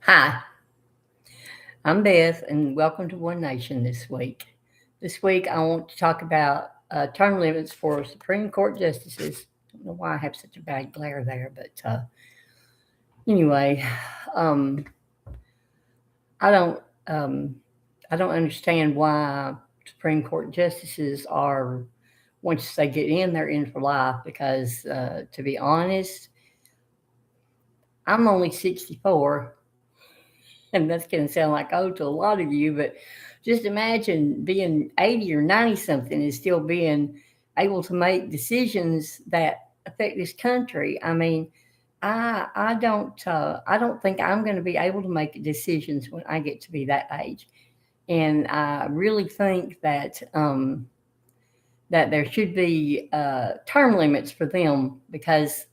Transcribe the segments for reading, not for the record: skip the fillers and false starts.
Hi, I'm Beth, and welcome to One Nation this week. This week, I want to talk about term limits for Supreme Court justices. I don't know why I have such a bad glare there, but anyway, um, I don't, um, I don't understand why Supreme Court justices are once they get in, they're in for life. Because to be honest, I'm only 64, and that's going to sound like to a lot of you, but just imagine being 80 or 90 something and still being able to make decisions that affect this country. I mean, I don't think I'm going to be able to make decisions when I get to be that age, and I really think that there should be term limits for them because,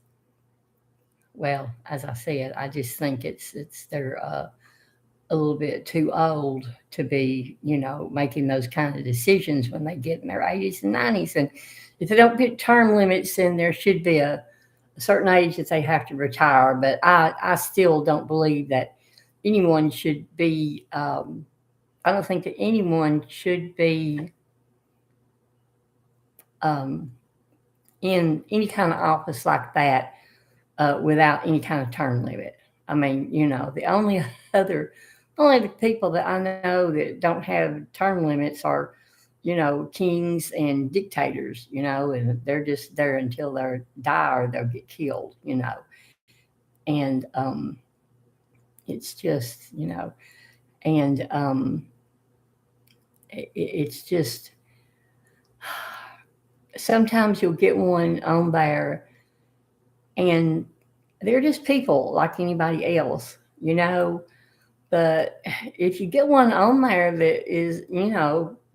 well, as I said, I just think it's they're a little bit too old to be, making those kind of decisions when they get in their 80s and 90s. And if they don't put term limits, then there should be a certain age that they have to retire. But I still don't believe that anyone should be, I don't think that anyone should be um, in any kind of office like that without any kind of term limit. I mean, the other only the people that I know that don't have term limits are, kings and dictators, and they're just there until they die or they'll get killed, and it's just, and it's just sometimes you'll get one on there and they're just people like anybody else, But if you get one on there that is,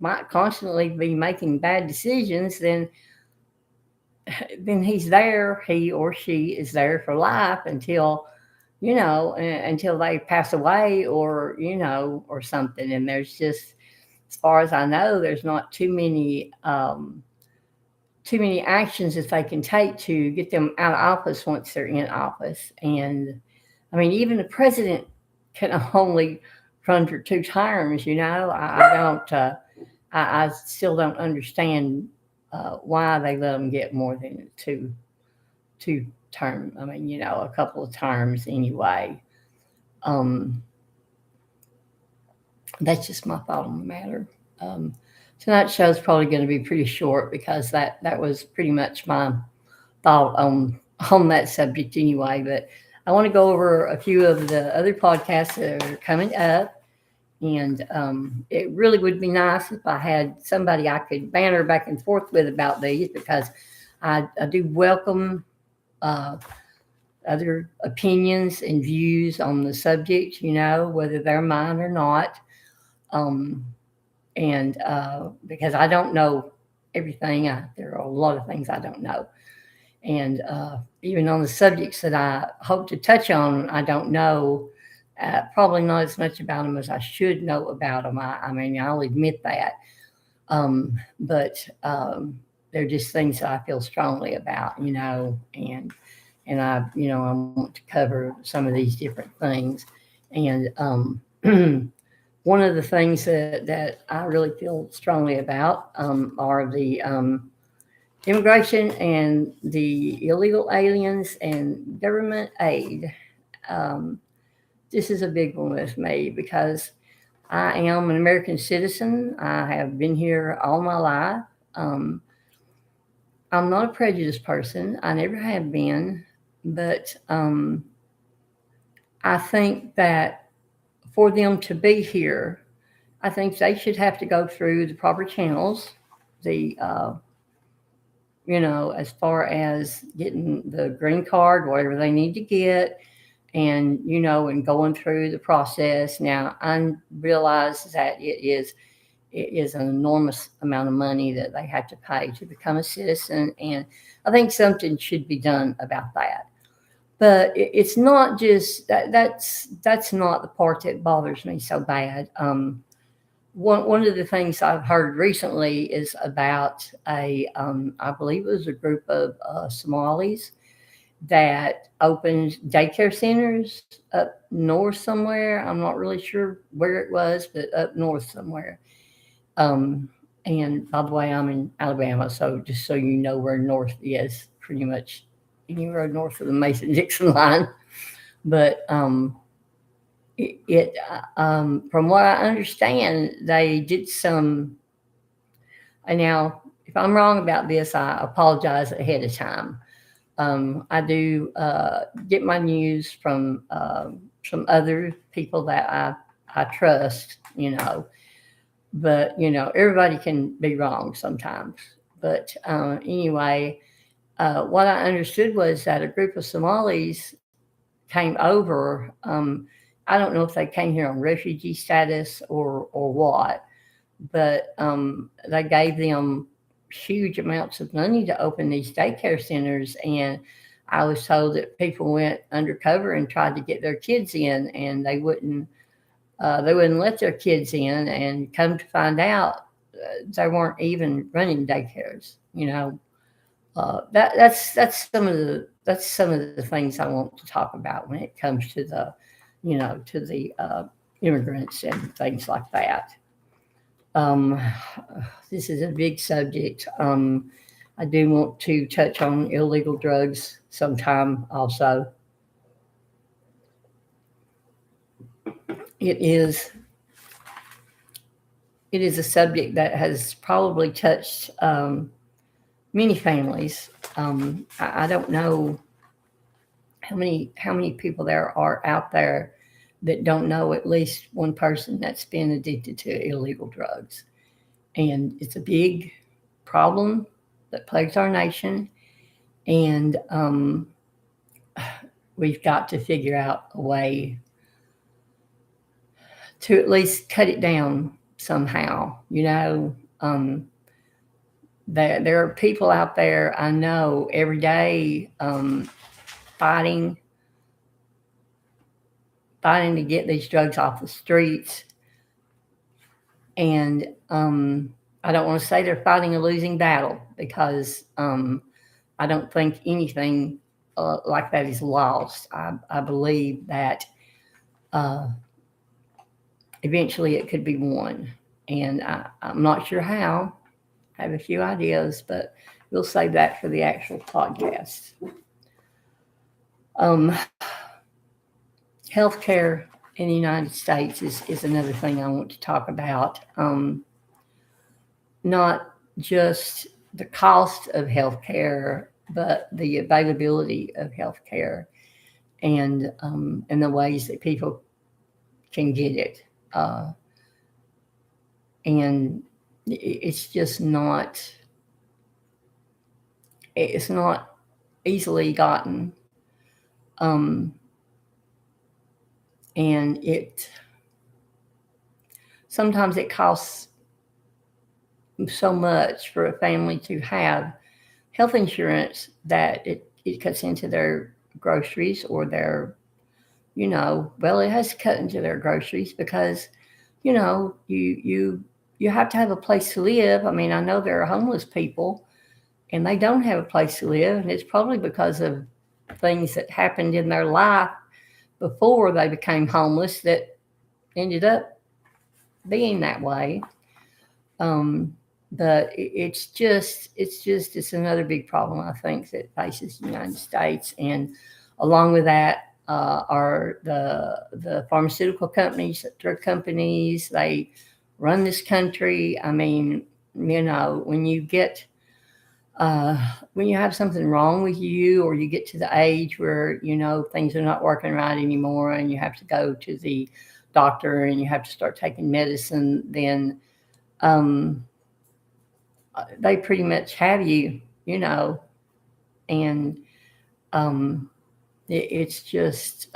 might constantly be making bad decisions, then he's there, he or she is there for life until, until they pass away or, or something. And there's just, as far as I know, there's not too many actions that they can take to get them out of office once they're in office. And I mean, even the president can only run for 2 terms. I don't. I still don't understand why they let them get more than two term. I mean, a couple of terms anyway. Um, that's just my thought on the matter. Um, Tonight's show is probably going to be pretty short because that was pretty much my thought on that subject anyway. But I want to go over a few of the other podcasts that are coming up. And it really would be nice if I had somebody I could banter back and forth with about these because I do welcome uh, other opinions and views on the subject, whether they're mine or not. Um, and because I don't know everything, there are a lot of things I don't know. And even on the subjects that I hope to touch on, I don't know probably not as much about them as I should know about them. I mean, I'll admit that. But they're just things that I feel strongly about, and I want to cover some of these different things. And one of the things that I really feel strongly about are the immigration and the illegal aliens and government aid. Um, this is a big one with me because I am an American citizen. I have been here all my life. Um, I'm not a prejudiced person. I never have been. But I think that for them to be here, I think they should have to go through the proper channels, the as far as getting the green card, whatever they need to get, and and going through the process. Now I realize that it is an enormous amount of money that they have to pay to become a citizen, and I think something should be done about that. But it's not just that. That's not the part that bothers me so bad. One of the things I've heard recently is about I believe it was a group of Somalis, that opened daycare centers up north somewhere. I'm not really sure where it was, but up north somewhere. Um, and by the way, I'm in Alabama, so just so you know where north is, pretty much anywhere north of the Mason-Dixon line. But from what I understand, they did some. And now, if I'm wrong about this, I apologize ahead of time. I do get my news from some other people that I trust, but everybody can be wrong sometimes. But anyway, what I understood was that a group of Somalis came over. I don't know if they came here on refugee status or what, but they gave them huge amounts of money to open these daycare centers. And I was told that people went undercover and tried to get their kids in, and they wouldn't let their kids in. And come to find out, they weren't even running daycares. That's some of the things I want to talk about when it comes to the immigrants and things like that. Um, this is a big subject. I do want to touch on illegal drugs sometime also. It is it is a subject that has probably touched many families. I don't know how many people there are out there that don't know at least one person that's been addicted to illegal drugs. And it's a big problem that plagues our nation. And we've got to figure out a way to at least cut it down somehow. There are people out there I know every day fighting fighting to get these drugs off the streets. And I don't want to say they're fighting a losing battle, because I don't think anything like that is lost. I believe that uh, eventually it could be won. And I'm not sure how. I have a few ideas, but we'll save that for the actual podcast. Um, Healthcare in the United States is another thing I want to talk about. Not just the cost of healthcare, but the availability of healthcare, and the ways that people can get it. And it's just not easily gotten. Um, and sometimes it costs so much for a family to have health insurance that it cuts into their groceries, or well, it has to cut into their groceries, because you have to have a place to live. I mean, I know there are homeless people and they don't have a place to live, and it's probably because of things that happened in their life before they became homeless that ended up being that way. But it's another big problem, I think, that faces the United States. And along with that are the pharmaceutical companies, the drug companies. They run this country. I mean, when you have something wrong with you, or you get to the age where things are not working right anymore, and you have to go to the doctor and you have to start taking medicine, then they pretty much have you, and it's just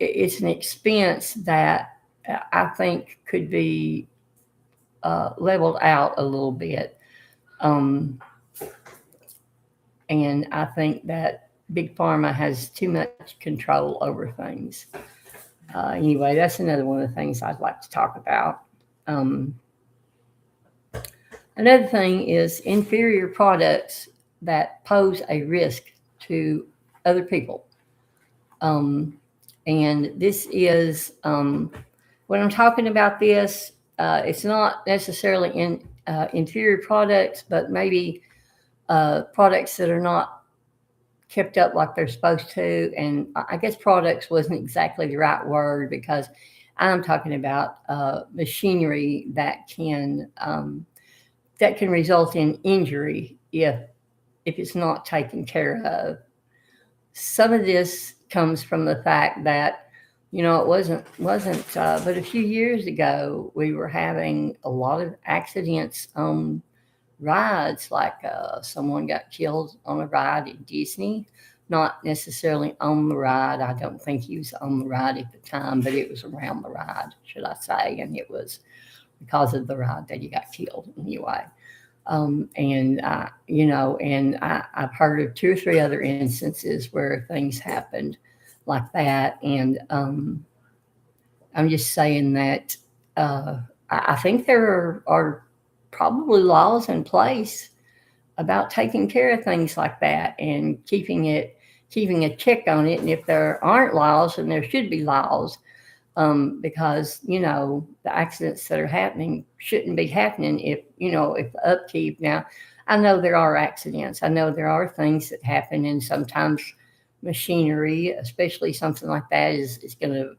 it's an expense that I think could be leveled out a little bit. Um, and I think that Big Pharma has too much control over things. Anyway, that's another one of the things I'd like to talk about. Another thing is inferior products that pose a risk to other people. And this is, when I'm talking about this, it's not necessarily in interior products, but maybe products that are not kept up like they're supposed to. And I guess products wasn't exactly the right word, because I'm talking about machinery that can result in injury if it's not taken care of. Some of this comes from the fact that, it wasn't but a few years ago we were having a lot of accidents on rides. Like someone got killed on a ride at Disney, not necessarily on the ride. I don't think he was on the ride at the time, but it was around the ride, should I say, and it was because of the ride that he got killed anyway. I've heard of two or three other instances where things happened like that. And I'm just saying that I think there are probably laws in place about taking care of things like that and keeping a check on it. And if there aren't laws, then there should be laws, because the accidents that are happening shouldn't be happening if the upkeep. Now, I know there are accidents. I know there are things that happen, and sometimes machinery, especially something like that, is going to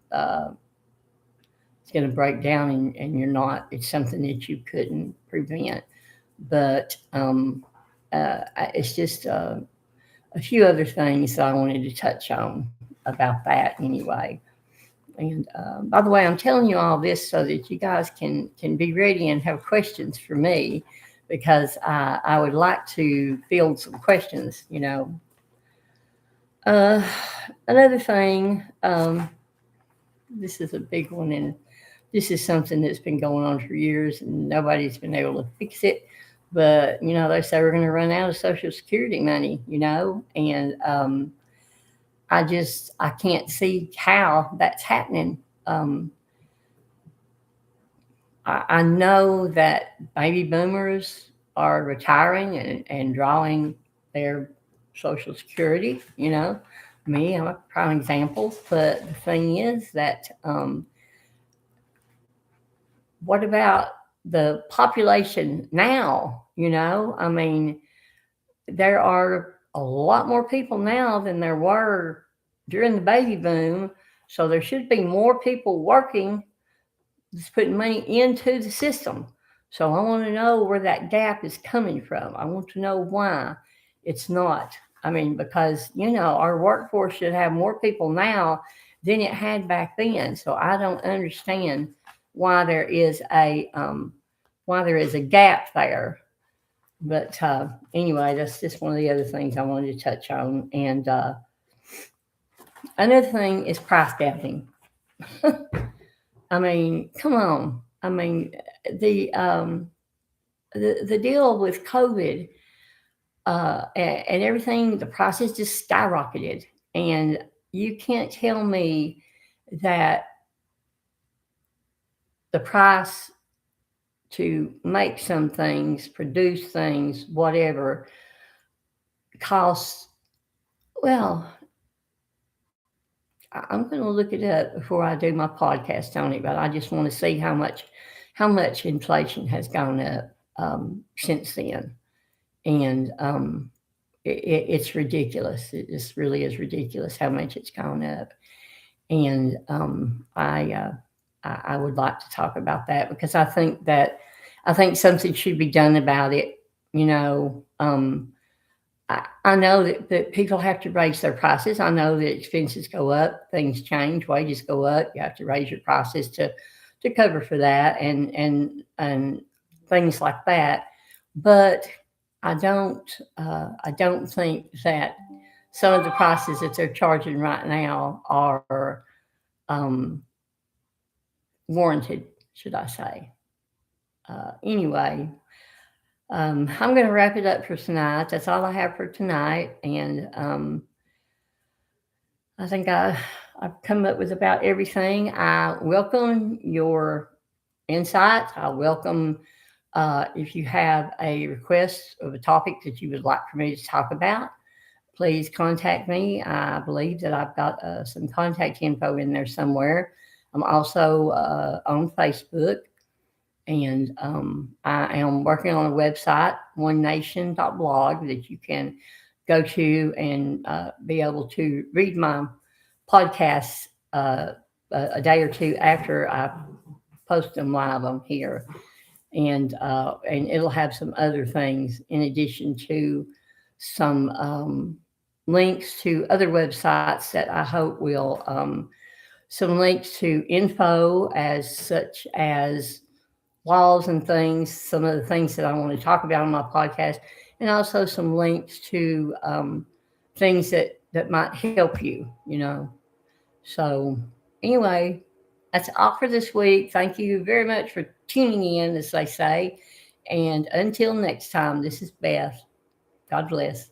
it's going to break down, and you're not. It's something that you couldn't prevent. But it's just a few other things that I wanted to touch on about that anyway. And by the way, I'm telling you all this so that you guys can be ready and have questions for me, because I would like to field some questions. Another thing, this is a big one, and this is something that's been going on for years, and nobody's been able to fix it. But they say we're going to run out of Social Security money, and I can't see how that's happening. I know that baby boomers are retiring and drawing their Social Security. Me, I'm a prime example. But the thing is that what about the population now? I mean, there are a lot more people now than there were during the baby boom. So there should be more people working, just putting money into the system. So I want to know where that gap is coming from. I want to know why it's not. I mean, because, our workforce should have more people now than it had back then. So I don't understand why there is a gap there. But anyway, that's just one of the other things I wanted to touch on. And another thing is price gouging. I mean, come on. I mean, the deal with COVID and everything, the prices just skyrocketed, and you can't tell me that the price to make some things, produce things, whatever, costs. Well, I'm going to look it up before I do my podcast on it, but I just want to see how much inflation has gone up since then, and it's ridiculous. It just really is ridiculous how much it's gone up, and I would like to talk about that, because I think something should be done about it. I know that people have to raise their prices. I know that expenses go up, things change, wages go up. You have to raise your prices to cover for that, and things like that. But I don't think that some of the prices that they're charging right now are warranted, should I say. Anyway, I'm going to wrap it up for tonight. That's all I have for tonight. And I think I've come up with about everything. I welcome your insights. I welcome if you have a request of a topic that you would like for me to talk about, please contact me. I believe that I've got some contact info in there somewhere. I'm also on Facebook, and I am working on a website, onenation.blog, that you can go to and be able to read my podcasts a day or two after I post them live on here. And it'll have some other things in addition to some links to other websites that I hope will some links to info as such as laws and things, some of the things that I want to talk about on my podcast, and also some links to things that might help you, you know. So anyway, that's all for this week. Thank you very much for tuning in, as they say. And until next time, this is Beth. God bless.